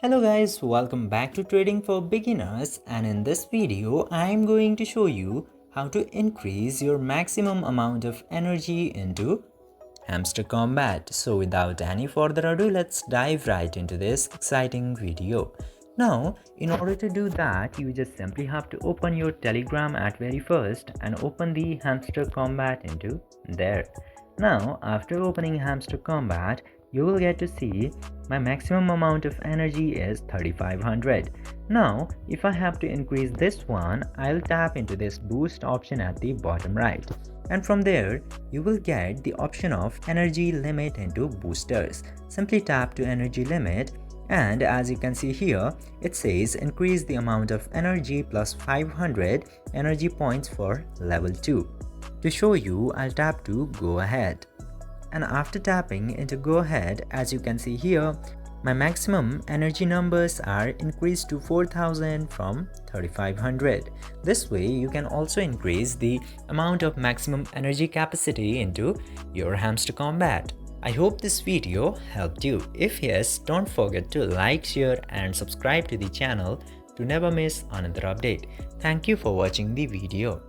Hello guys, welcome back to Trading for Beginners, and in this video I am going to show you how to increase your maximum amount of energy into Hamster Kombat. So without any further ado, let's dive right into this exciting video. Now, in order to do that, you just simply have to open your Telegram at very first and open the Hamster Kombat into there. Now, after opening Hamster Kombat, you will get to see my maximum amount of energy is 3500. Now, if I have to increase this one, I'll tap into this boost option at the bottom right. And from there, you will get the option of energy limit into boosters. Simply tap to energy limit, and as you can see here, it says increase the amount of energy plus 500 energy points for level 2. To show you, I'll tap to go ahead. And after tapping into go ahead, as you can see here, my maximum energy numbers are increased to 4000 from 3500. This way you can also increase the amount of maximum energy capacity into your Hamster Kombat. I hope this video helped you. If yes, don't forget to like, share and subscribe to the channel to never miss another update. Thank you for watching the video.